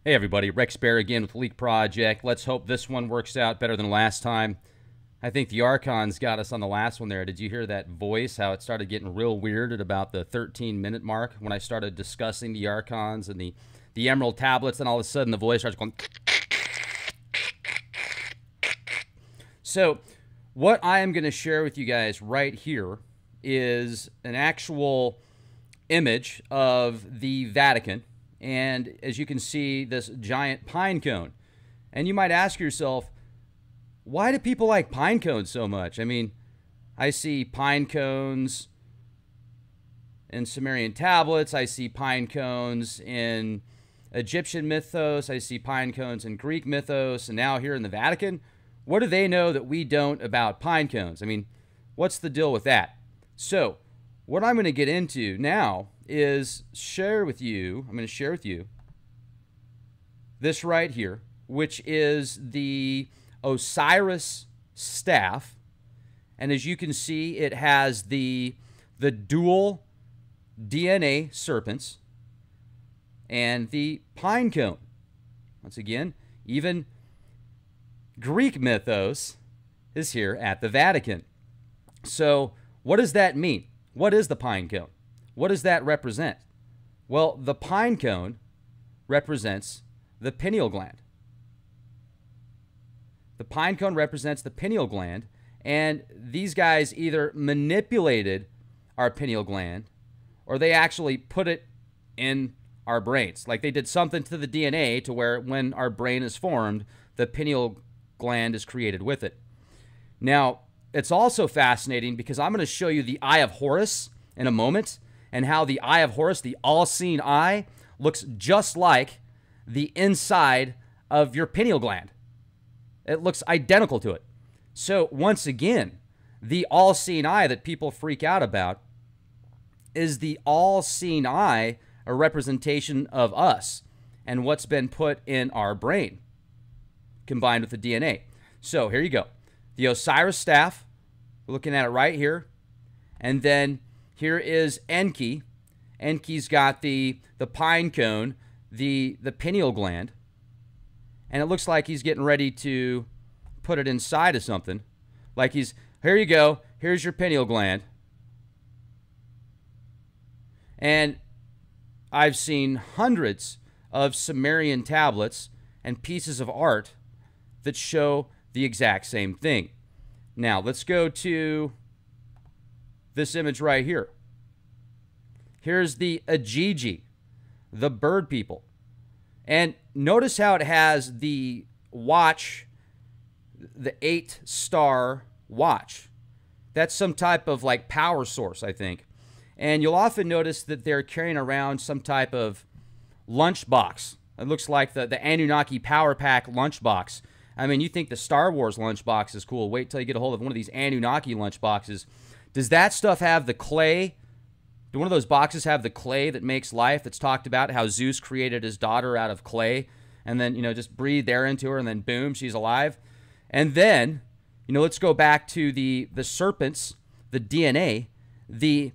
Hey everybody, Rex Bear again with Leak Project. Let's hope this one works out better than last time. I think the Archons got us on the last one there. Did you hear that voice, how it started getting real weird at about the 13-minute mark when I started discussing the Archons and the Emerald Tablets, and all of a sudden the voice starts going... So, what I am going to share with you guys right here is an actual image of the Vatican. And as you can see, this giant pine cone. And you might ask yourself, why do people like pine cones so much? I mean, I see pine cones in Sumerian tablets. I see pine cones in Egyptian mythos. I see pine cones in Greek mythos. And now here in the Vatican, what do they know that we don't about pine cones? I mean, what's the deal with that? So, what I'm going to get into now is I'm going to share with you this right here, which is the Osiris staff. And as you can see, it has the dual DNA serpents and the pine cone. Once again, even Greek mythos is here at the Vatican. So what does that mean? What is the pine cone? What does that represent? Well, the pine cone represents the pineal gland. The pine cone represents the pineal gland, and these guys either manipulated our pineal gland or they actually put it in our brains. Like they did something to the DNA to where when our brain is formed, the pineal gland is created with it. Now, it's also fascinating because I'm going to show you the Eye of Horus in a moment, and how the Eye of Horus, the all-seeing eye, looks just like the inside of your pineal gland. It looks identical to it. So once again, the all-seeing eye that people freak out about is the all-seeing eye a representation of us and what's been put in our brain combined with the DNA. So here you go. The Osiris staff, we're looking at it right here. And then here is Enki. Enki's got the pine cone, the pineal gland. And it looks like he's getting ready to put it inside of something. Like here you go. Here's your pineal gland. And I've seen hundreds of Sumerian tablets and pieces of art that show the exact same thing. Now, let's go to this image right here. Here's the Ajiji, the bird people. And notice how it has the watch, the 8-star watch. That's some type of like power source, I think. And you'll often notice that they're carrying around some type of lunchbox. It looks like the Anunnaki Power Pack lunchbox. I mean, you think the Star Wars lunchbox is cool. Wait till you get a hold of one of these Anunnaki lunchboxes. Does that stuff have the clay? Do one of those boxes have the clay that makes life? That's talked about how Zeus created his daughter out of clay and then, just breathed air into her and then boom, she's alive. And then, let's go back to the serpents, the DNA, the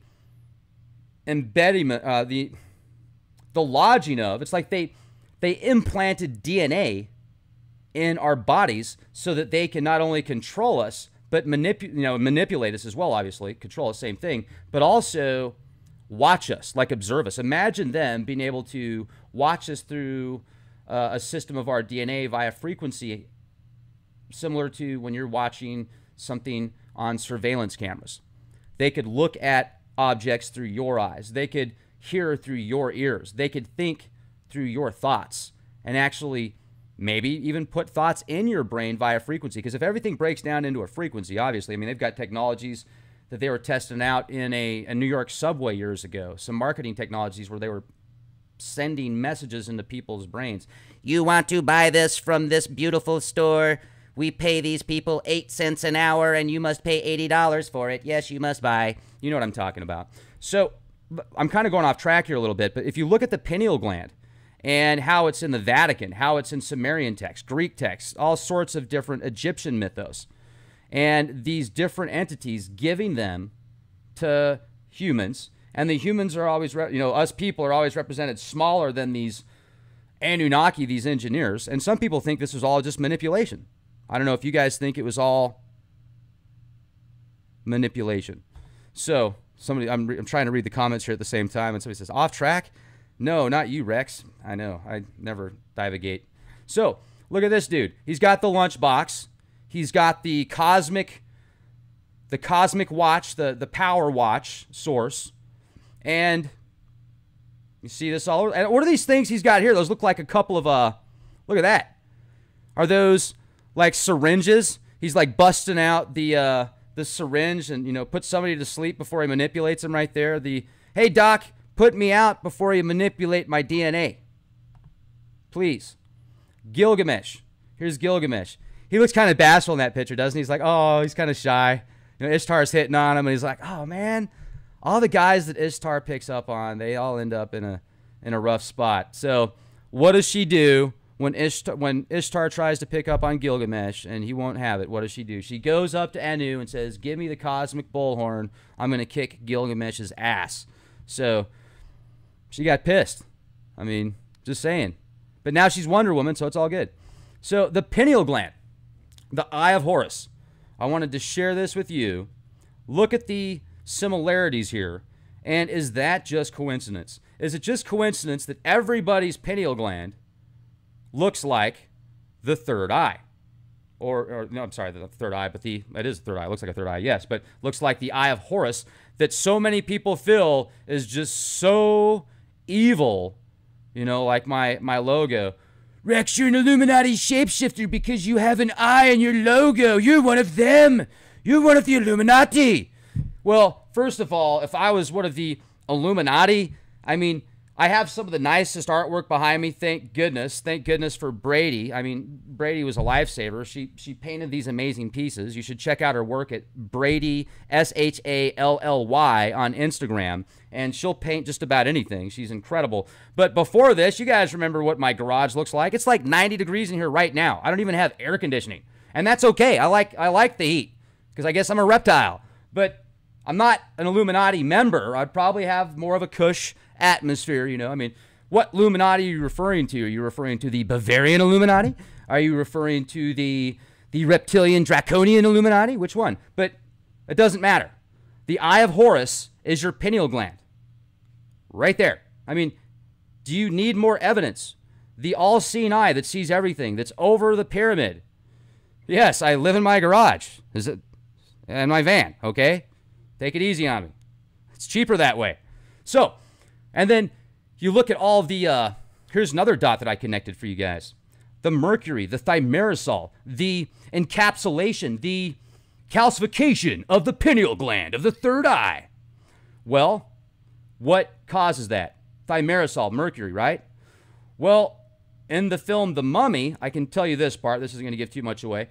embediment, the lodging of. It's like they implanted DNA in our bodies so that they can not only control us, but manipulate us as well, obviously. Control us, same thing. But also watch us, like observe us. Imagine them being able to watch us through a system of our DNA via frequency, similar to when you're watching something on surveillance cameras. They could look at objects through your eyes. They could hear through your ears. They could think through your thoughts and actually maybe even put thoughts in your brain via frequency. Because if everything breaks down into a frequency, obviously, I mean, they've got technologies that they were testing out in a New York subway years ago. Some marketing technologies where they were sending messages into people's brains. You want to buy this from this beautiful store? We pay these people 8 cents an hour and you must pay $80 for it. Yes, you must buy. You know what I'm talking about. So I'm kind of going off track here a little bit, but if you look at the pineal gland, and how it's in the Vatican, how it's in Sumerian texts, Greek texts, all sorts of different Egyptian mythos. And these different entities giving them to humans. And the humans are always, us people are always represented smaller than these Anunnaki, these engineers, and some people think this was all just manipulation. I don't know if you guys think it was all manipulation. So somebody, I'm trying to read the comments here at the same time, and somebody says, off track? No, not you, Rex. I know, I never divagate. So look at this dude. He's got the lunchbox. He's got the cosmic watch, the power watch source. And you see this all over. And what are these things he's got here? Those look like a couple of, look at that. Are those like syringes? He's like busting out the syringe and, you know, put somebody to sleep before he manipulates them right there. Hey, doc, put me out before you manipulate my DNA. Please. Gilgamesh. Here's Gilgamesh. He looks kind of bashful in that picture, doesn't he? He's like, oh, he's kind of shy. You know, Ishtar's hitting on him, and he's like, oh, man. All the guys that Ishtar picks up on, they all end up in a rough spot. So what does she do when Ishtar tries to pick up on Gilgamesh and he won't have it? What does she do? She goes up to Anu and says, give me the cosmic bullhorn. I'm going to kick Gilgamesh's ass. So she got pissed. I mean, just saying. But now she's Wonder Woman, so it's all good. So the pineal gland, the eye of Horus. I wanted to share this with you. Look at the similarities here. And is that just coincidence? Is it just coincidence that everybody's pineal gland looks like the third eye? Or no, I'm sorry, the third eye, but it is the third eye. It looks like a third eye, yes. But looks like the eye of Horus that so many people feel is just so evil. You know, like my logo. Rex, you're an Illuminati shapeshifter because you have an eye in your logo. You're one of them. You're one of the Illuminati. Well, first of all, if I was one of the Illuminati, I mean, I have some of the nicest artwork behind me, thank goodness. Thank goodness for Brady. I mean, Brady was a lifesaver. She painted these amazing pieces. You should check out her work at Brady, SHALLY, on Instagram, and she'll paint just about anything. She's incredible. But before this, you guys remember what my garage looks like? It's like 90 degrees in here right now. I don't even have air conditioning, and that's okay. I like the heat because I guess I'm a reptile. But I'm not an Illuminati member. I'd probably have more of a cush atmosphere, you know. I mean, what Illuminati are you referring to? Are you referring to the Bavarian Illuminati? Are you referring to the reptilian draconian Illuminati? Which one? But it doesn't matter. The eye of Horus is your pineal gland. Right there. I mean, do you need more evidence? The all-seeing eye that sees everything, that's over the pyramid. Yes, I live in my garage. Is it? In my van, okay? Take it easy on me. It's cheaper that way. So, and then you look at all the, here's another dot that I connected for you guys. The mercury, the thimerosal, the encapsulation, the calcification of the pineal gland, of the third eye. Well, what causes that? Thimerosal, mercury, right? Well, in the film The Mummy, I can tell you this part, this isn't going to give too much away.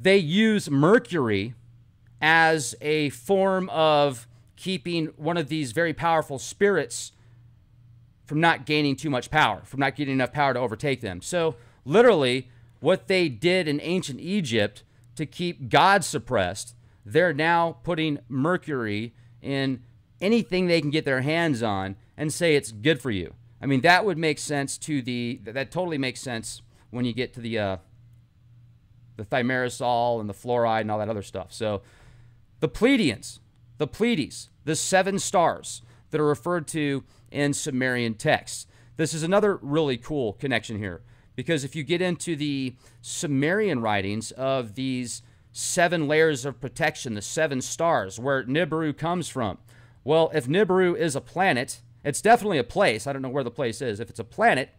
They use mercury as a form of keeping one of these very powerful spirits from not gaining too much power, from not getting enough power to overtake them. So literally what they did in ancient Egypt to keep God suppressed, they're now putting mercury in anything they can get their hands on and say it's good for you. I mean, that would make sense to that totally makes sense when you get to the thimerosal and the fluoride and all that other stuff. So the Pleiadians, the Pleiades, the 7 stars that are referred to in Sumerian texts. This is another really cool connection here, because if you get into the Sumerian writings of these 7 layers of protection, the 7 stars, where Nibiru comes from. Well, if Nibiru is a planet, it's definitely a place. I don't know where the place is. If it's a planet,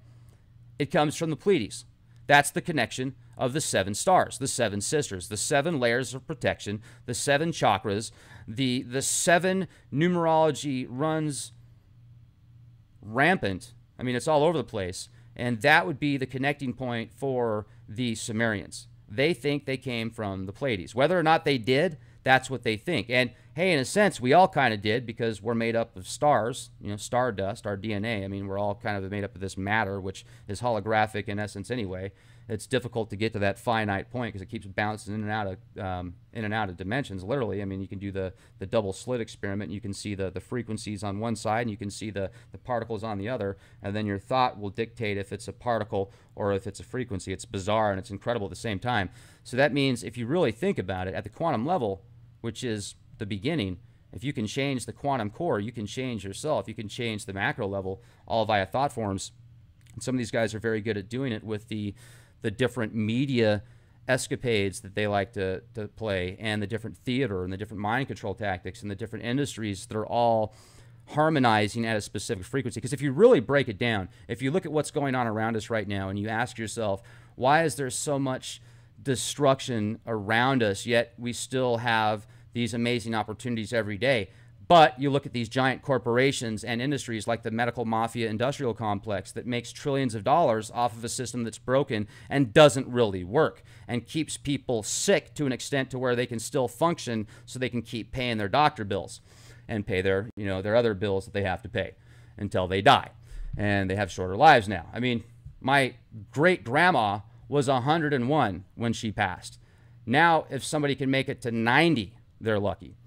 it comes from the Pleiades. That's the connection of the 7 stars, the 7 sisters, the 7 layers of protection, the 7 chakras, the 7 numerology runs rampant. I mean, it's all over the place. And that would be the connecting point for the Sumerians. They think they came from the Pleiades. Whether or not they did, that's what they think. And hey, in a sense, we all kind of did, because we're made up of stars, you know, stardust, our DNA. I mean, we're all kind of made up of this matter, which is holographic in essence anyway. It's difficult to get to that finite point because it keeps bouncing in and out of dimensions, literally. I mean, you can do the double slit experiment. You can see the frequencies on one side, and you can see the particles on the other, and then your thought will dictate if it's a particle or if it's a frequency. It's bizarre, and it's incredible at the same time. So that means if you really think about it, at the quantum level, which is the beginning, if you can change the quantum core, you can change yourself. You can change the macro level, all via thought forms. And some of these guys are very good at doing it with the different media escapades that they like to play, and the different theater and the different mind control tactics and the different industries that are all harmonizing at a specific frequency. Because if you really break it down, if you look at what's going on around us right now and you ask yourself, why is there so much destruction around us, yet we still have these amazing opportunities every day? But you look at these giant corporations and industries like the medical mafia industrial complex that makes trillions of dollars off of a system that's broken and doesn't really work, and keeps people sick to an extent to where they can still function so they can keep paying their doctor bills and pay their, you know, their other bills that they have to pay until they die. And they have shorter lives now. I mean, my great-grandma was 101 when she passed. Now, if somebody can make it to 90, they're lucky.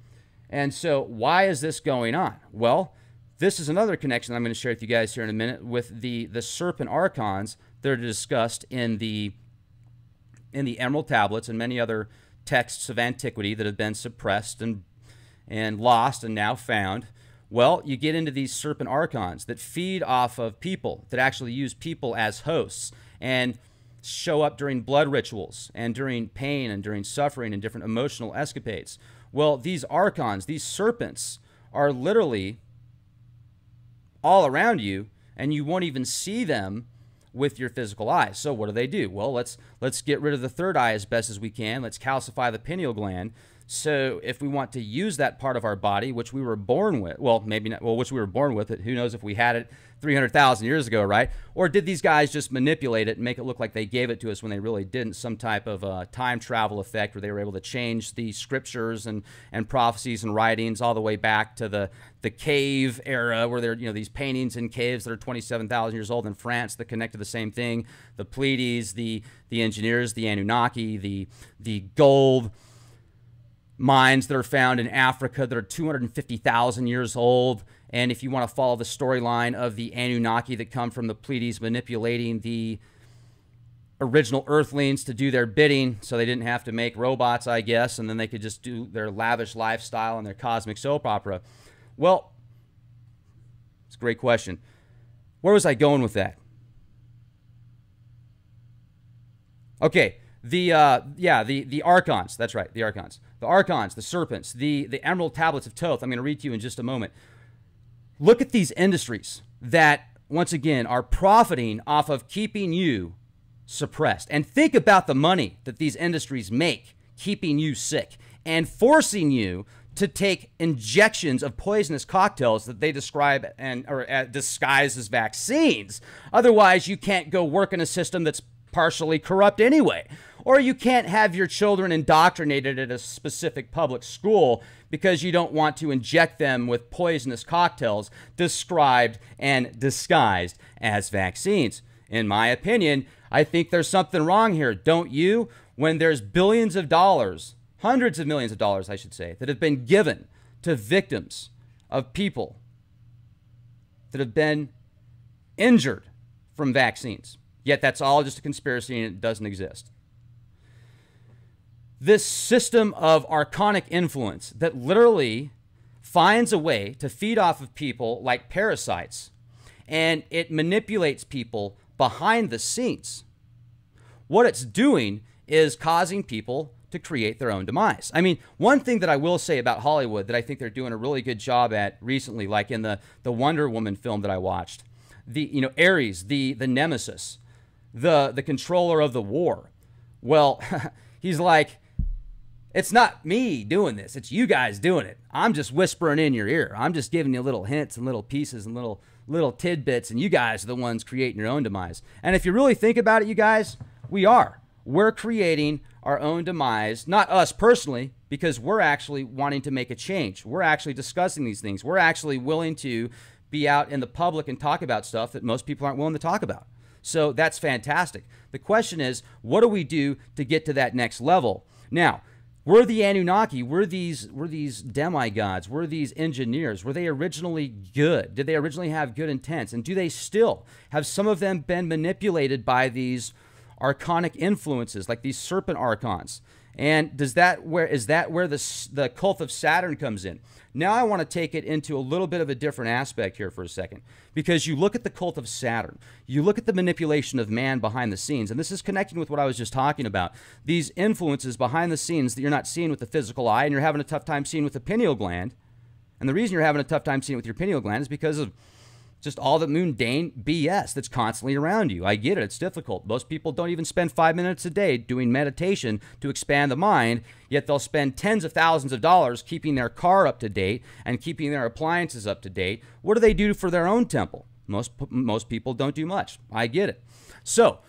And so why is this going on? Well, this is another connection I'm going to share with you guys here in a minute with the Serpent Archons that are discussed in the Emerald Tablets and many other texts of antiquity that have been suppressed and lost and now found. Well, you get into these Serpent Archons that feed off of people, that actually use people as hosts and show up during blood rituals and during pain and during suffering and different emotional escapades. Well, these Archons, these serpents, are literally all around you, and you won't even see them with your physical eyes. So what do? Well, let's get rid of the third eye as best as we can. Let's calcify the pineal gland. So if we want to use that part of our body, which we were born with, well, maybe not, well, which we were born with it, who knows if we had it 300,000 years ago, right? Or did these guys just manipulate it and make it look like they gave it to us when they really didn't? Some type of time travel effect where they were able to change the scriptures and prophecies and writings all the way back to the cave era, where there, you know, these paintings in caves that are 27,000 years old in France that connect to the same thing. The Pleiades, the engineers, the Anunnaki, the gold mines that are found in Africa that are 250,000 years old. And if you want to follow the storyline of the Anunnaki that come from the Pleiades manipulating the original Earthlings to do their bidding so they didn't have to make robots, I guess, and then they could just do their lavish lifestyle and their cosmic soap opera. Well, it's a great question. Where was I going with that? Okay, the Archons. That's right, the Archons. The Archons, the Serpents, the Emerald Tablets of Thoth. I'm going to read to you in just a moment. Look at these industries that, once again, are profiting off of keeping you suppressed. And think about the money that these industries make keeping you sick and forcing you to take injections of poisonous cocktails that they describe or disguise as vaccines. Otherwise, you can't go work in a system that's partially corrupt anyway. Or you can't have your children indoctrinated at a specific public school because you don't want to inject them with poisonous cocktails described and disguised as vaccines. In my opinion, I think there's something wrong here, don't you? When there's billions of dollars, hundreds of millions of dollars, I should say, that have been given to victims of people that have been injured from vaccines. Yet that's all just a conspiracy and it doesn't exist. This system of archonic influence that literally finds a way to feed off of people like parasites, and it manipulates people behind the scenes. What it's doing is causing people to create their own demise. I mean, one thing that I will say about Hollywood that I think they're doing a really good job at recently, like in the Wonder Woman film that I watched, Ares, the nemesis, the controller of the war. Well, he's like, it's not me doing this. It's you guys doing it. I'm just whispering in your ear. I'm just giving you little hints and little pieces and little tidbits, and you guys are the ones creating your own demise. And if you really think about it, you guys, we are. We're creating our own demise, not us personally, because we're actually wanting to make a change. We're actually discussing these things. We're actually willing to be out in the public and talk about stuff that most people aren't willing to talk about. So that's fantastic. The question is, what do we do to get to that next level? Now, we're the Anunnaki. We're these demigods. We're these engineers. Were they originally good? Did they originally have good intents? And do they still? Have some of them been manipulated by these archonic influences, like these serpent archons? And is that where the cult of Saturn comes in? Now I want to take it into a little bit of a different aspect here for a second, because you look at the cult of Saturn, you look at the manipulation of man behind the scenes, and this is connecting with what I was just talking about. These influences behind the scenes that you're not seeing with the physical eye, and you're having a tough time seeing with the pineal gland. And the reason you're having a tough time seeing with your pineal gland is because of just all the mundane BS that's constantly around you. I get it. It's difficult. Most people don't even spend 5 minutes a day doing meditation to expand the mind, yet they'll spend tens of thousands of dollars keeping their car up to date and keeping their appliances up to date. What do they do for their own temple? Most people don't do much. I get it. So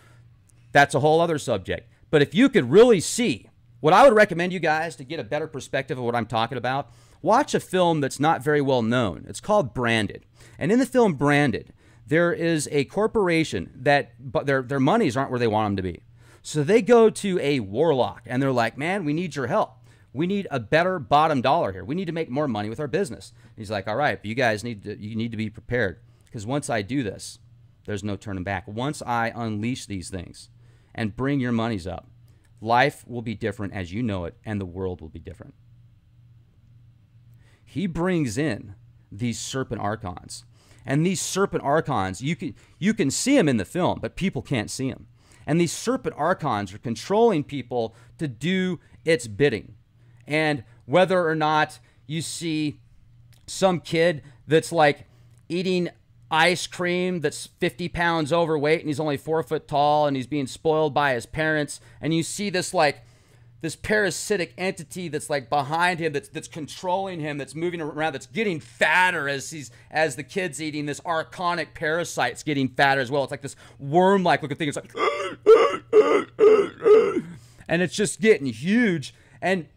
that's a whole other subject. But if you could really see, what I would recommend you guys to get a better perspective of what I'm talking about, watch a film that's not very well known. It's called Branded. And in the film Branded, there is a corporation but their monies aren't where they want them to be. So they go to a warlock and they're like, man, we need your help. We need a better bottom dollar here. We need to make more money with our business. He's like, all right, but you guys need to be prepared, because once I do this, there's no turning back. Once I unleash these things and bring your monies up, life will be different as you know it, and the world will be different. He brings in these serpent archons. And these serpent archons, you can see them in the film, but people can't see them. And these serpent archons are controlling people to do its bidding. And whether or not you see some kid that's like eating ice cream that's 50 pounds overweight and he's only 4 foot tall and he's being spoiled by his parents, and you see this parasitic entity that's like behind him, that's controlling him, that's moving around, that's getting fatter as the kid's eating. This archonic parasite's getting fatter as well. It's like this worm-like looking thing. It's like, and it's just getting huge. And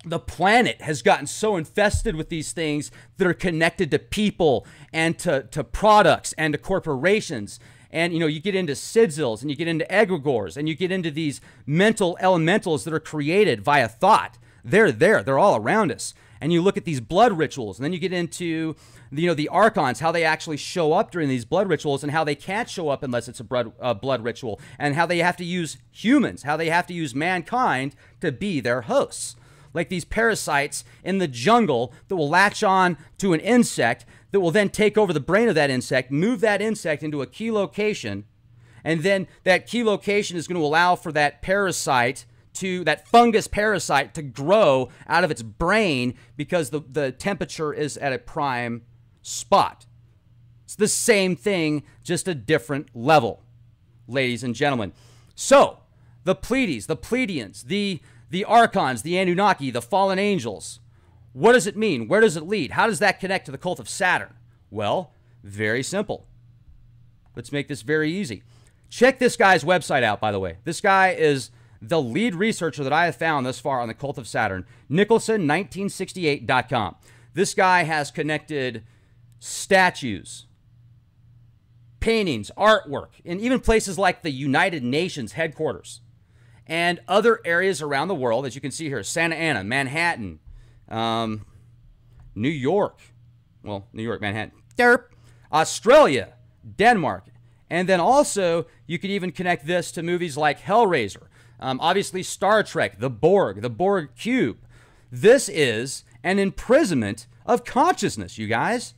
the planet has gotten so infested with these things that are connected to people and to products and to corporations. And, you get into sidzils and you get into egregores and you get into these mental elementals that are created via thought. They're there. They're all around us. And you look at these blood rituals, and then you get into, the archons, how they actually show up during these blood rituals and how they can't show up unless it's a blood ritual, and how they have to use humans, how they have to use mankind to be their hosts. Like these parasites in the jungle that will latch on to an insect that will then take over the brain of that insect, move that insect into a key location, and then that key location is going to allow for that fungus parasite to grow out of its brain because the temperature is at a prime spot. It's the same thing, just a different level, ladies and gentlemen. So, the Pleiades, the Pleiadians, the Archons, the Anunnaki, the fallen angels. What does it mean? Where does it lead? How does that connect to the cult of Saturn? Well, very simple. Let's make this very easy. Check this guy's website out, by the way. This guy is the lead researcher that I have found thus far on the cult of Saturn, Nicholson1968.com. This guy has connected statues, paintings, artwork, and even places like the United Nations headquarters and other areas around the world, as you can see here, Santa Ana, Manhattan, New York, Manhattan, Australia, Denmark, and then also you could even connect this to movies like Hellraiser, obviously Star Trek, the Borg Cube. This is an imprisonment of consciousness, you guys.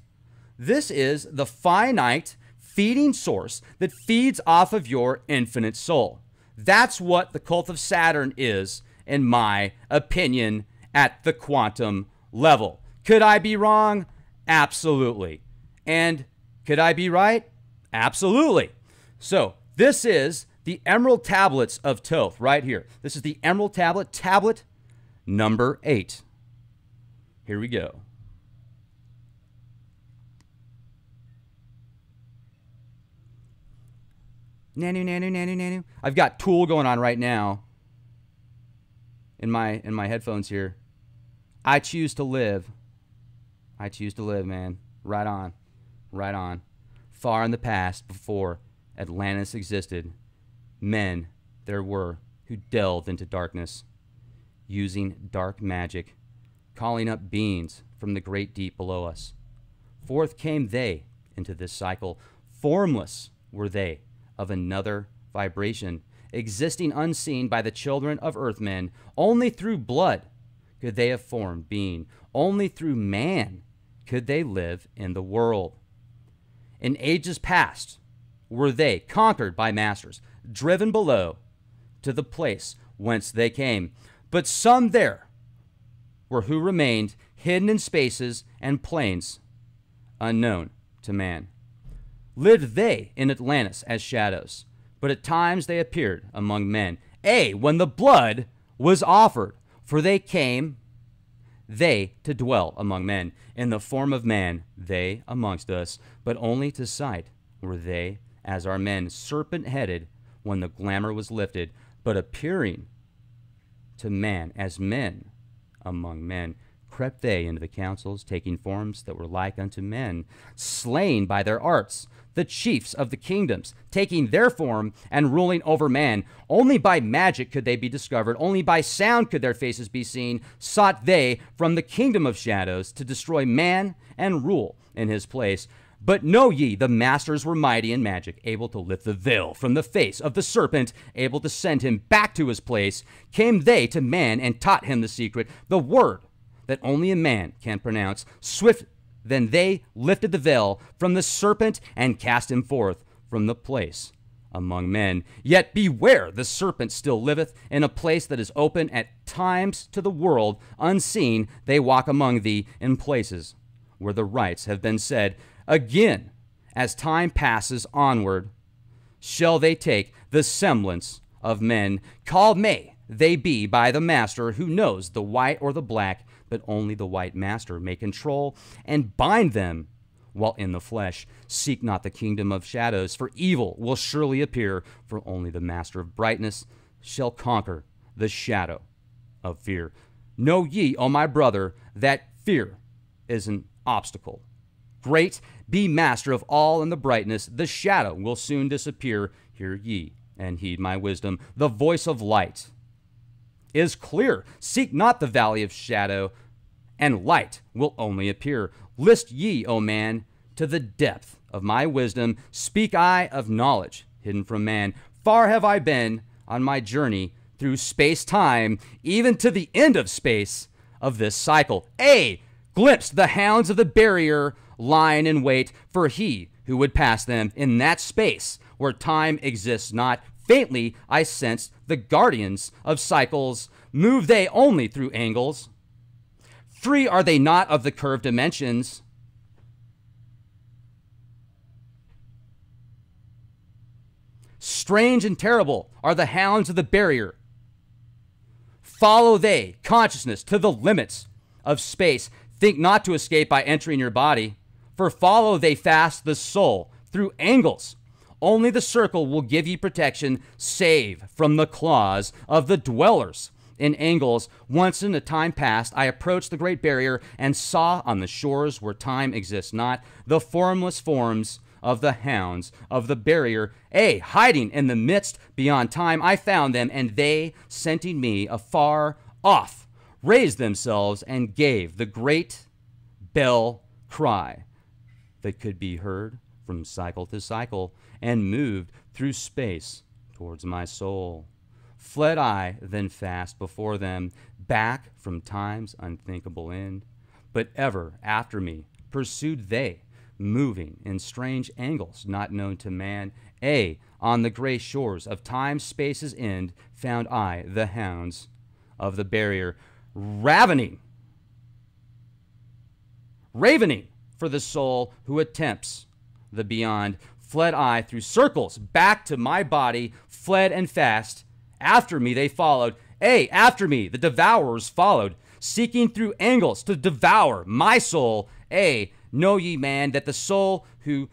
This is the finite feeding source that feeds off of your infinite soul. That's what the cult of Saturn is, in my opinion, at the quantum level. Could I be wrong? Absolutely. And could I be right? Absolutely. So this is the Emerald Tablets of Thoth right here. This is the Emerald Tablet, tablet number 8. Here we go. Nanu, nanu, nanu, nanu. I've got Tool going on right now in my headphones here. I choose to live. I choose to live, man. Right on. Right on. Far in the past, before Atlantis existed, men there were who delved into darkness, using dark magic, calling up beings from the great deep below us. Forth came they into this cycle. Formless were they, of another vibration, existing unseen by the children of earthmen. Only through blood could they have formed being. Only through man could they live in the world. In ages past were they conquered by masters, driven below to the place whence they came. But some there were who remained hidden in spaces and planes unknown to man. Lived they in Atlantis as shadows, but at times they appeared among men. When the blood was offered, for they came, they to dwell among men. In the form of man, they amongst us, but only to sight were they as our men, serpent-headed when the glamour was lifted, but appearing to man as men among men. Crept they into the councils, taking forms that were like unto men, slain by their arts, the chiefs of the kingdoms, taking their form and ruling over man. Only by magic could they be discovered, only by sound could their faces be seen. Sought they from the kingdom of shadows to destroy man and rule in his place. But know ye, the masters were mighty in magic, able to lift the veil from the face of the serpent, able to send him back to his place. Came they to man and taught him the secret, the word that only a man can pronounce. Swift then they lifted the veil from the serpent and cast him forth from the place among men. Yet beware, the serpent still liveth in a place that is open at times to the world. Unseen they walk among thee in places where the rites have been said. Again, as time passes onward, shall they take the semblance of men. Called may they be by the master who knows the white or the black, but only the white master may control and bind them while in the flesh. Seek not the kingdom of shadows, for evil will surely appear, for only the master of brightness shall conquer the shadow of fear. Know ye, O my brother, that fear is an obstacle. Great, be master of all in the brightness, the shadow will soon disappear. Hear ye and heed my wisdom. The voice of light is clear. Seek not the valley of shadow, and light will only appear. List ye, O man, to the depth of my wisdom. Speak I of knowledge hidden from man. Far have I been on my journey through space-time, even to the end of space of this cycle. Glimpsed the hounds of the barrier lying in wait for he who would pass them in that space where time exists not. Faintly I sensed the guardians of cycles. Move they only through angles. Free are they not of the curved dimensions. Strange and terrible are the hounds of the barrier. Follow they consciousness to the limits of space. Think not to escape by entering your body, for follow they fast the soul through angles. Only the circle will give ye protection, save from the claws of the dwellers in angles. Once in a time past, I approached the great barrier and saw on the shores where time exists not the formless forms of the hounds of the barrier. Hiding in the midst beyond time, I found them, and they, scenting me afar off, raised themselves and gave the great bell cry that could be heard from cycle to cycle and moved through space towards my soul. Fled I then fast before them, back from time's unthinkable end. But ever after me pursued they, moving in strange angles not known to man. On the gray shores of time's space's end found I the hounds of the barrier, ravening for the soul who attempts the beyond. Fled I through circles back to my body, fled and fast. After me they followed. After me the devourers followed, seeking through angles to devour my soul. Know ye, man, that the soul who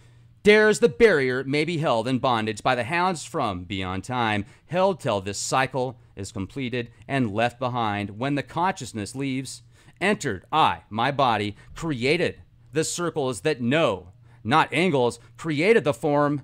dares the barrier may be held in bondage by the hounds from beyond time, held till this cycle is completed and left behind. When the consciousness leaves, entered I, my body, created the circles that know, not angles, created the form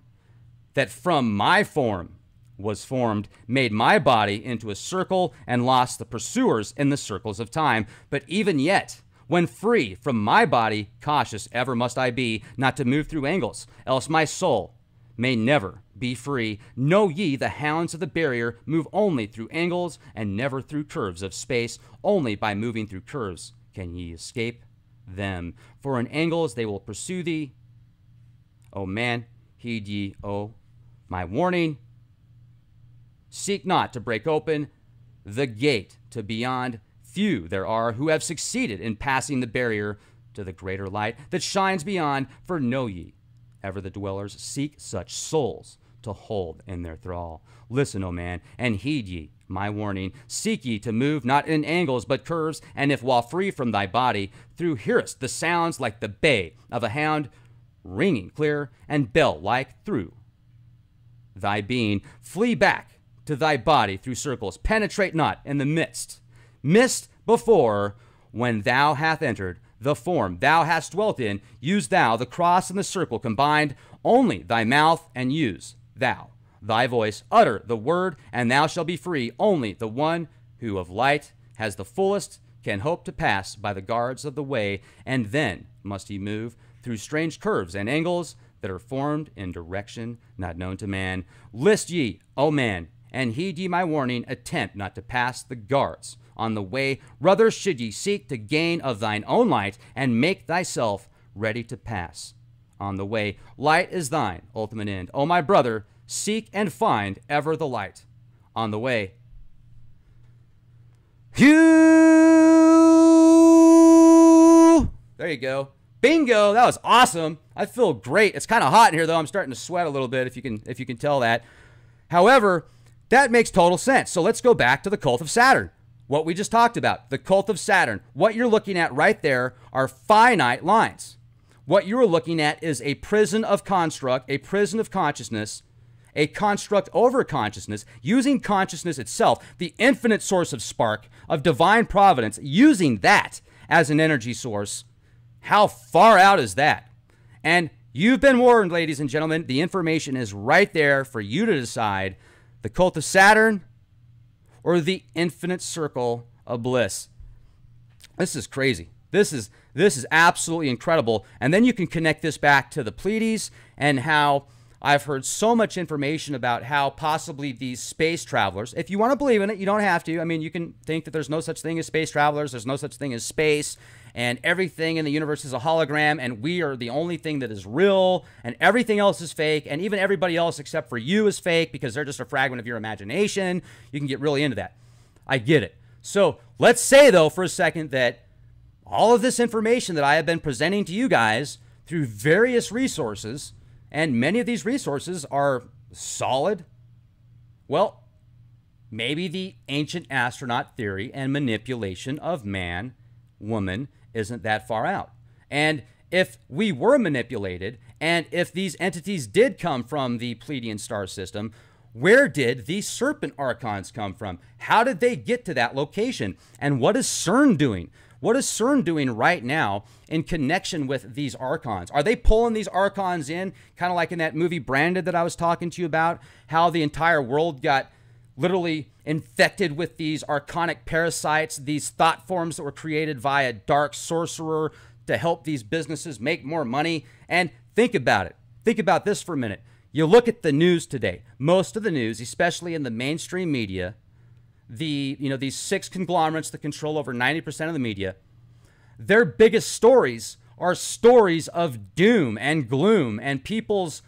that from my form was formed, made my body into a circle, and lost the pursuers in the circles of time. But even yet, when free from my body, cautious ever must I be, not to move through angles, else my soul may never be free. Know ye, the hounds of the barrier move only through angles, and never through curves of space. Only by moving through curves can ye escape them. For in angles they will pursue thee. O man, heed ye, O my warning. Seek not to break open the gate to beyond. Few there are who have succeeded in passing the barrier to the greater light that shines beyond. For know ye, ever the dwellers seek such souls to hold in their thrall. Listen, O man, and heed ye my warning. Seek ye to move not in angles but curves, and if while free from thy body, through hearest the sounds like the bay of a hound, ringing clear and bell-like through thy being, flee back to thy body through circles, penetrate not in the mist before, when thou hast entered the form thou hast dwelt in, use thou the cross and the circle combined, only thy mouth, and use thou thy voice, utter the word, and thou shalt be free. Only the one who of light has the fullest can hope to pass by the guards of the way, and then must he move through strange curves and angles that are formed in direction not known to man. List ye, O man, and heed ye my warning, attempt not to pass the guards on the way. Rather should ye seek to gain of thine own light, and make thyself ready to pass on the way. Light is thine ultimate end. O my brother, seek and find ever the light on the way. Phew! There you go. Bingo! That was awesome. I feel great. It's kind of hot in here, though. I'm starting to sweat a little bit, if you can tell that. However, that makes total sense. So let's go back to the cult of Saturn. What we just talked about, the cult of Saturn. What you're looking at right there are finite lines. What you're looking at is a prison of construct, a prison of consciousness, a construct over consciousness, using consciousness itself, the infinite source of spark, of divine providence, using that as an energy source. How far out is that? And you've been warned, ladies and gentlemen. The information is right there for you to decide. The cult of Saturn or the infinite circle of bliss. This is crazy. This is absolutely incredible. And then you can connect this back to the Pleiades, and how I've heard so much information about how possibly these space travelers, if you want to believe in it, you don't have to. I mean, you can think that there's no such thing as space travelers. There's no such thing as space, and everything in the universe is a hologram, and we are the only thing that is real, and everything else is fake, and even everybody else except for you is fake because they're just a fragment of your imagination. You can get really into that. I get it. So let's say, though, for a second that all of this information that I have been presenting to you guys through various resources, and many of these resources are solid, well, maybe the ancient astronaut theory and manipulation of man, woman, isn't that far out. And if we were manipulated, and if these entities did come from the Pleiadian star system, where did these Serpent Archons come from? How did they get to that location? And what is CERN doing? What is CERN doing right now in connection with these Archons? Are they pulling these Archons in, kind of like in that movie Branded that I was talking to you about, how the entire world got literally infected with these archonic parasites, these thought forms that were created via dark sorcerer to help these businesses make more money? And think about it. Think about this for a minute. You look at the news today. Most of the news, especially in the mainstream media, these six conglomerates that control over 90% of the media, their biggest stories are stories of doom and gloom and people's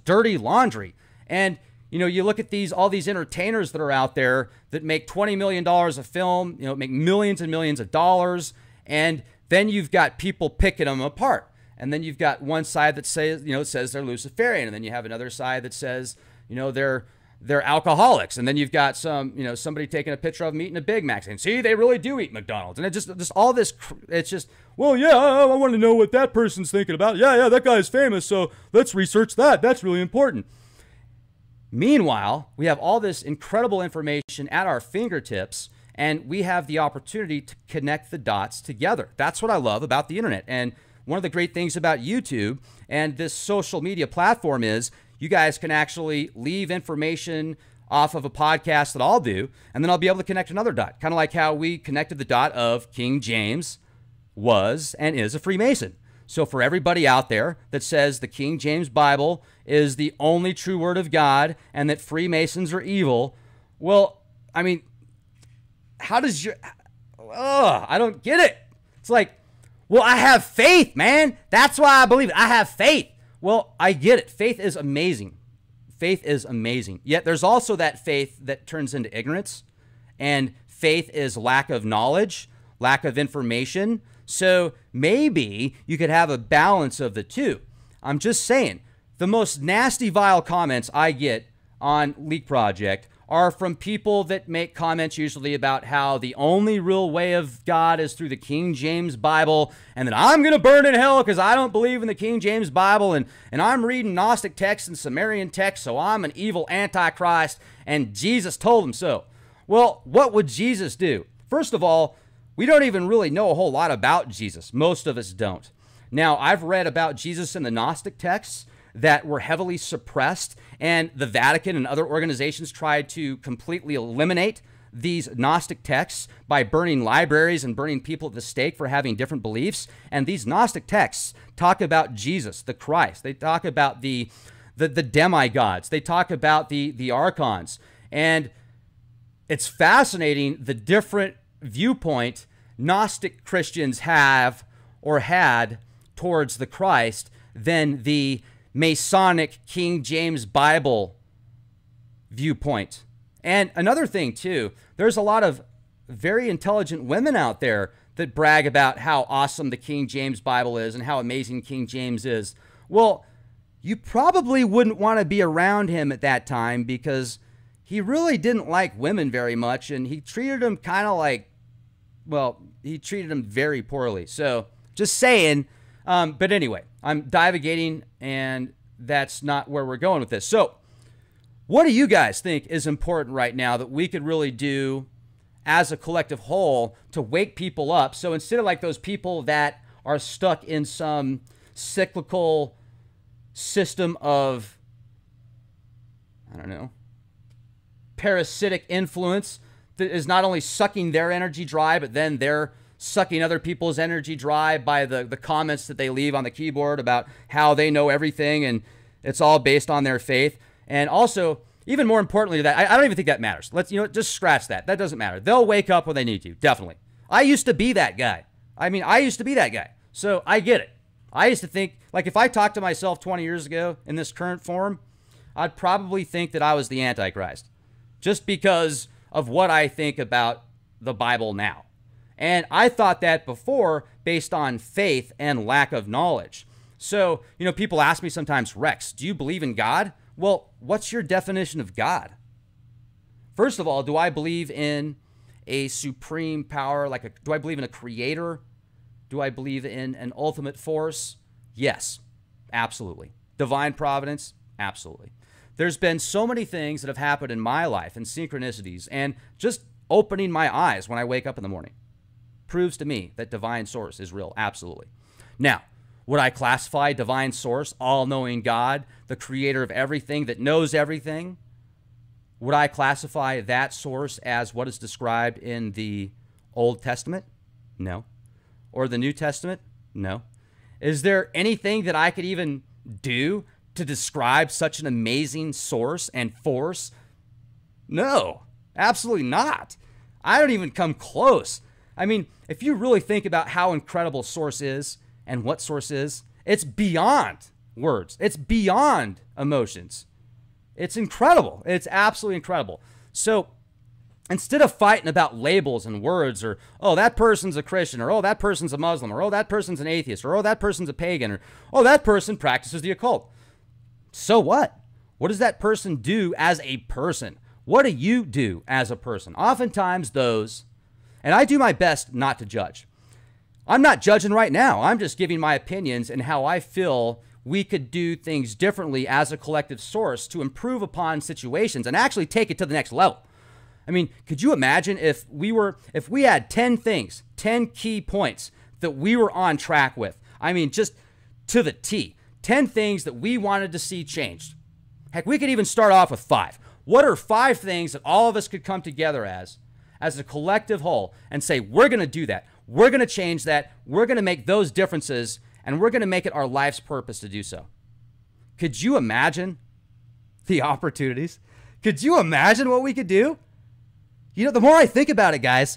dirty laundry. And you look at all these entertainers that are out there that make $20 million a film, make millions and millions of dollars, and then you've got people picking them apart. And then you've got one side that says they're Luciferian, and then you have another side that says, they're they're alcoholics. And then you've got some, somebody taking a picture of them eating a Big Mac saying, see, they really do eat McDonald's. And it just all this, it's just, well, yeah, I want to know what that person's thinking about. Yeah, that guy's famous, so let's research that. That's really important. Meanwhile, we have all this incredible information at our fingertips, and we have the opportunity to connect the dots together. That's what I love about the internet. And one of the great things about YouTube and this social media platform is you guys can actually leave information off of a podcast that I'll do, and then I'll be able to connect another dot, kind of like how we connected the dot of King James was and is a Freemason. So for everybody out there that says the King James Bible is the only true word of God and that Freemasons are evil, well, I mean, how does your... I don't get it. It's like, well, I have faith, man. That's why I believe it. I have faith. Well, I get it. Faith is amazing. Faith is amazing. Yet there's also that faith that turns into ignorance, and faith is lack of knowledge, lack of information. So maybe you could have a balance of the two. I'm just saying, the most nasty, vile comments I get on Leak Project are from people that make comments usually about how the only real way of God is through the King James Bible, and that I'm going to burn in hell because I don't believe in the King James Bible, and I'm reading Gnostic texts and Sumerian texts, so I'm an evil antichrist, and Jesus told him so. Well, what would Jesus do? First of all, we don't even really know a whole lot about Jesus. Most of us don't. Now, I've read about Jesus in the Gnostic texts that were heavily suppressed, and the Vatican and other organizations tried to completely eliminate these Gnostic texts by burning libraries and burning people at the stake for having different beliefs. And these Gnostic texts talk about Jesus, the Christ. They talk about the Demi-gods. They talk about the Archons. And it's fascinating the different viewpoint Gnostic Christians have or had towards the Christ than the Masonic King James Bible viewpoint. And another thing too, there's a lot of very intelligent women out there that brag about how awesome the King James Bible is and how amazing King James is. Well, you probably wouldn't want to be around him at that time because he really didn't like women very much, and he treated them kind of like, well, he treated them very poorly. So just saying. But anyway, I'm divagating, and that's not where we're going with this. So what do you guys think is important right now that we could really do as a collective whole to wake people up? So instead of like those people that are stuck in some cyclical system of, I don't know, parasitic influence that is not only sucking their energy dry, but then they're sucking other people's energy dry by the comments that they leave on the keyboard about how they know everything and it's all based on their faith. And also, even more importantly to that, I don't even think that matters. Let's, just scratch that. That doesn't matter. They'll wake up when they need to, definitely. I used to be that guy. I used to be that guy. So I get it. I used to think, like if I talked to myself 20 years ago in this current form, I'd probably think that I was the Antichrist just because of what I think about the Bible now. And I thought that before based on faith and lack of knowledge. So, people ask me sometimes, Rex, do you believe in God? Well, what's your definition of God? First of all, do I believe in a supreme power? Do I believe in a creator? Do I believe in an ultimate force? Yes, absolutely. Divine providence? Absolutely. There's been so many things that have happened in my life and synchronicities, and just opening my eyes when I wake up in the morning proves to me that divine source is real. Absolutely. Now, would I classify divine source, all-knowing God, the creator of everything that knows everything? Would I classify that source as what is described in the Old Testament? No. Or the New Testament? No. Is there anything that I could even do to describe such an amazing source and force? No, absolutely not. I don't even come close. If you really think about how incredible source is and what source is, it's beyond words. It's beyond emotions. It's incredible. It's absolutely incredible. So instead of fighting about labels and words or, oh, that person's a Christian, or, oh, that person's a Muslim, or, oh, that person's an atheist, or, oh, that person's a pagan, or, oh, that person practices the occult. So what? What does that person do as a person? What do you do as a person? Oftentimes those, and I do my best not to judge. I'm not judging right now. I'm just giving my opinions and how I feel we could do things differently as a collective source to improve upon situations and actually take it to the next level. I mean, could you imagine if we had 10 things, 10 key points that we were on track with? I mean, just to the T, 10 things that we wanted to see changed. Heck, we could even start off with 5. What are 5 things that all of us could come together as a collective whole and say, we're going to do that. We're going to change that. We're going to make those differences, and we're going to make it our life's purpose to do so. Could you imagine the opportunities? Could you imagine what we could do? You know, the more I think about it, guys,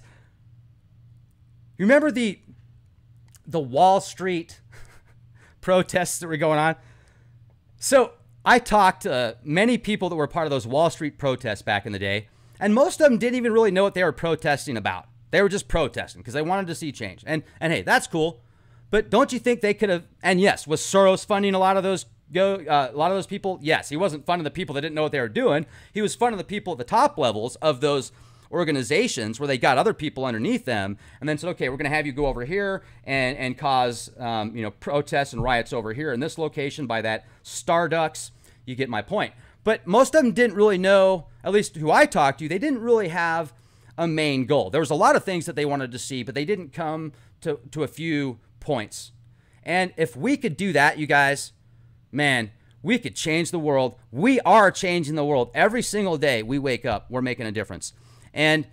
you remember the Wall Street protests that were going on? So I talked to many people that were part of those Wall Street protests back in the day, and most of them didn't even really know what they were protesting about. They were just protesting because they wanted to see change. And hey, that's cool. But don't you think they could have, and yes, was Soros funding a lot of those people? Yes, he wasn't funding the people that didn't know what they were doing. He was funding the people at the top levels of those organizations where they got other people underneath them and then said, okay, we're going to have you go over here and cause protests and riots over here in this location by that Starbucks. You get my point. But most of them didn't really know, at least who I talked to, they didn't really have a main goal. There was a lot of things that they wanted to see, but they didn't come to a few points. And if we could do that, you guys, man, we could change the world. We are changing the world. Every single day we wake up, we're making a difference. And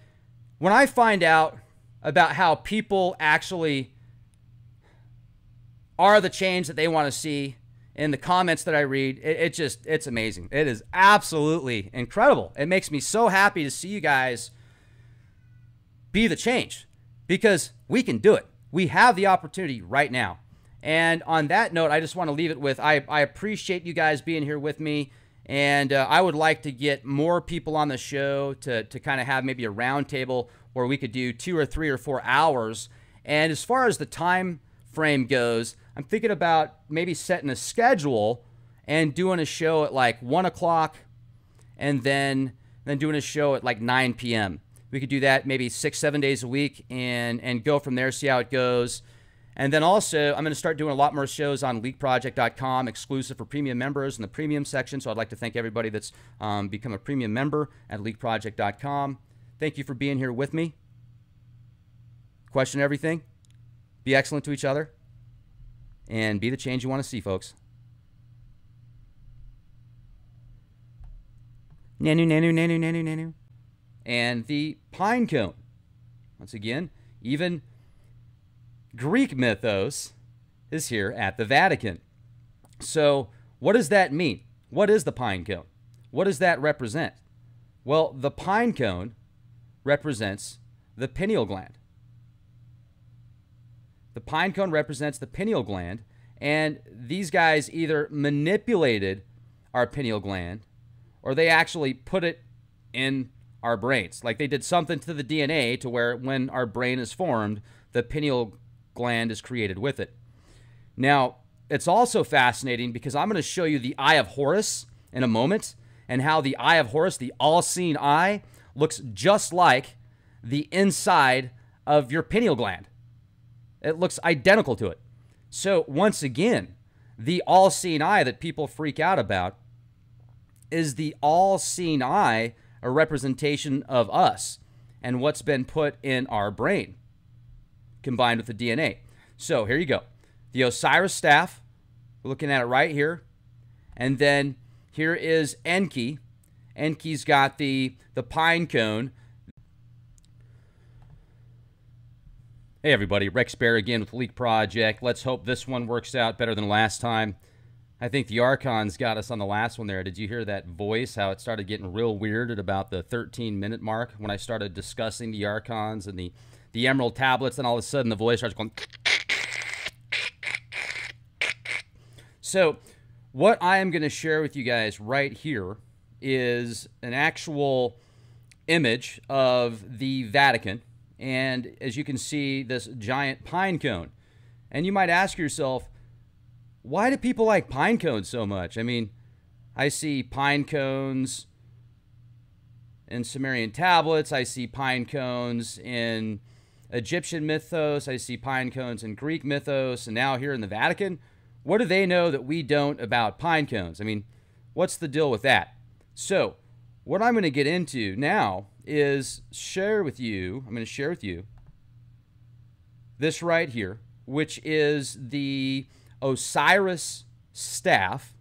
when I find out about how people actually are the change that they want to see in the comments that I read, it's amazing. It is absolutely incredible. It makes me so happy to see you guys be the change because we can do it. We have the opportunity right now. And on that note, I just want to leave it with, I appreciate you guys being here with me. And I would like to get more people on the show to kind of have maybe a round table where we could do 2 or 3 or 4 hours. And as far as the time frame goes, I'm thinking about maybe setting a schedule and doing a show at like 1 o'clock and then doing a show at like 9 p.m. We could do that maybe 6-7 days a week and go from there, see how it goes. And then also, I'm going to start doing a lot more shows on leakproject.com, exclusive for premium members in the premium section. So I'd like to thank everybody that's become a premium member at leakproject.com. Thank you for being here with me. Question everything. Be excellent to each other. And be the change you want to see, folks. Nanu, nanu, nanu, nanu, nanu. And the pine cone. Once again, even Greek mythos is here at the Vatican. So what does that mean? What is the pine cone? What does that represent? Well, the pine cone represents the pineal gland. The pine cone represents the pineal gland, and these guys either manipulated our pineal gland or they actually put it in our brains. Like they did something to the DNA to where when our brain is formed, the pineal gland is created with it. Now, it's also fascinating because I'm going to show you the eye of Horus in a moment and how the eye of Horus, the all-seeing eye, looks just like the inside of your pineal gland. It looks identical to it. So once again, the all-seeing eye that people freak out about is the all-seeing eye, a representation of us and what's been put in our brain combined with the DNA. So here you go. The Osiris staff, we're looking at it right here. And then here is Enki. Enki's got the pine cone. Hey everybody, Rex Bear again with Leak Project. Let's hope this one works out better than last time. I think the Archons got us on the last one there. Did you hear that voice, how it started getting real weird at about the 13-minute mark when I started discussing the Archons and the Emerald Tablets, and all of a sudden the voice starts going. So what I am going to share with you guys right here is an actual image of the Vatican. And as you can see, this giant pine cone. And you might ask yourself, why do people like pine cones so much? I mean, I see pine cones in Sumerian tablets. I see pine cones in Egyptian mythos. I see pine cones in Greek mythos. And now here in the Vatican, what do they know that we don't about pine cones? I mean, what's the deal with that? So what I'm going to get into now is I'm going to share with you this right here, which is the Osiris staff.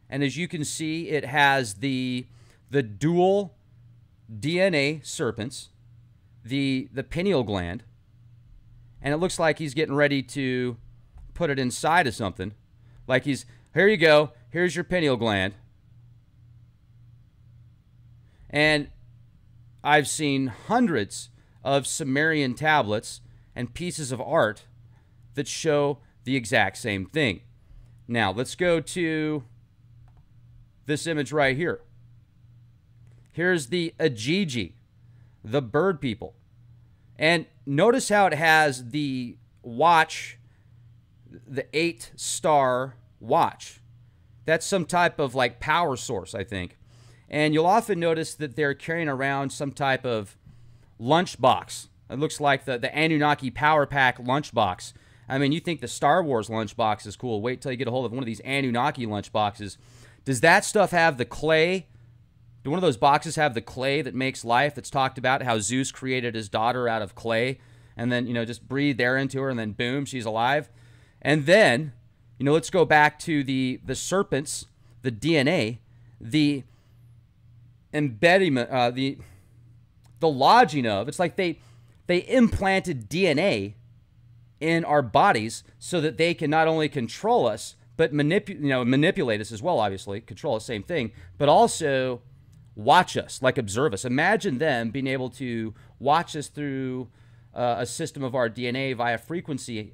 And as you can see, it has the dual DNA serpents, the pineal gland, and it looks like he's getting ready to put it inside of something. Like here you go, here's your pineal gland. And I've seen hundreds of Sumerian tablets and pieces of art that show the exact same thing. Now, let's go to this image right here. Here's the Ajiji, the bird people. And notice how it has the watch, the 8-star watch. That's some type of like power source, I think. And you'll often notice that they're carrying around some type of lunchbox. It looks like the Anunnaki Power Pack lunchbox. I mean, you think the Star Wars lunchbox is cool. Wait till you get a hold of one of these Anunnaki lunchboxes. Does that stuff have the clay? Do one of those boxes have the clay that makes life? That's talked about how Zeus created his daughter out of clay and then, just breathed air into her and then boom, she's alive. And then, let's go back to the serpents, the DNA, the embodiment, the lodging of, it's like they implanted DNA in our bodies so that they can not only control us, but manipulate us as well, obviously, control us, same thing, but also watch us, like observe us. Imagine them being able to watch us through a system of our DNA via frequency,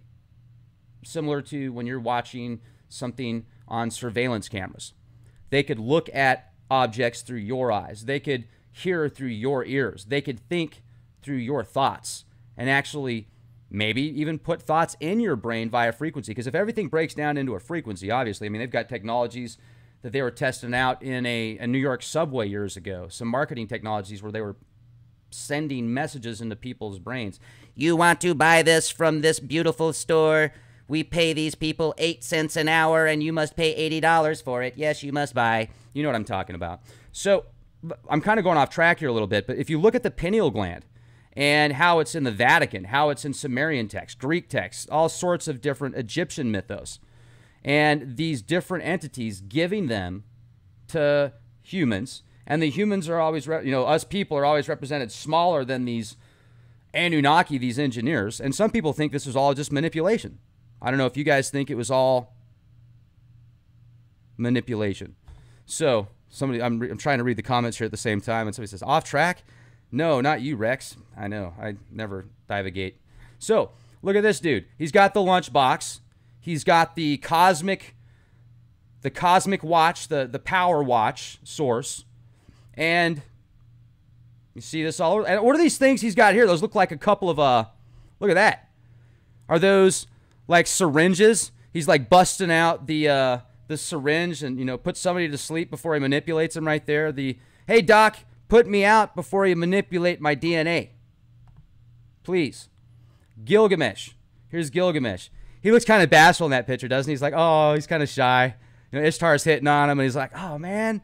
similar to when you're watching something on surveillance cameras. They could look at objects through your eyes. They could hear through your ears. They could think through your thoughts and actually maybe even put thoughts in your brain via frequency. Because if everything breaks down into a frequency, obviously, I mean, they've got technologies that they were testing out in a New York subway years ago, some marketing technologies where they were sending messages into people's brains. You want to buy this from this beautiful store? We pay these people 8 cents an hour and you must pay $80 for it. Yes, you must buy. You know what I'm talking about. So I'm kind of going off track here a little bit, but if you look at the pineal gland and how it's in the Vatican, how it's in Sumerian texts, Greek texts, all sorts of different Egyptian mythos, and these different entities giving them to humans, and the humans are always, us people are always represented smaller than these Anunnaki, these engineers, and some people think this was all just manipulation. I don't know if you guys think it was all manipulation. So I'm trying to read the comments here at the same time, and somebody says, off track? No, not you, Rex. I know. I never divagate. So look at this dude. He's got the lunchbox. He's got the cosmic watch, the power watch source. And you see this all over. And what are these things he's got here? Those look like a couple of, look at that. Are those like syringes? He's like busting out the syringe and, put somebody to sleep before he manipulates them right there. Hey, doc, put me out before you manipulate my DNA. Please. Gilgamesh. Here's Gilgamesh. He looks kind of bashful in that picture, doesn't he? He's like, oh, he's kind of shy. Ishtar's hitting on him, and he's like, oh, man.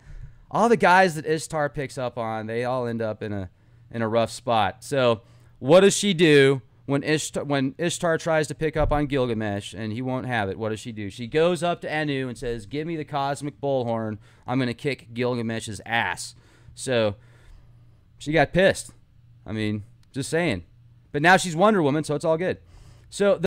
All the guys that Ishtar picks up on, they all end up in a rough spot. So what does she do when Ishtar tries to pick up on Gilgamesh and he won't have it? What does she do? She goes up to Anu and says, give me the cosmic bullhorn. I'm going to kick Gilgamesh's ass. So she got pissed. I mean, just saying. But now she's Wonder Woman, so it's all good. So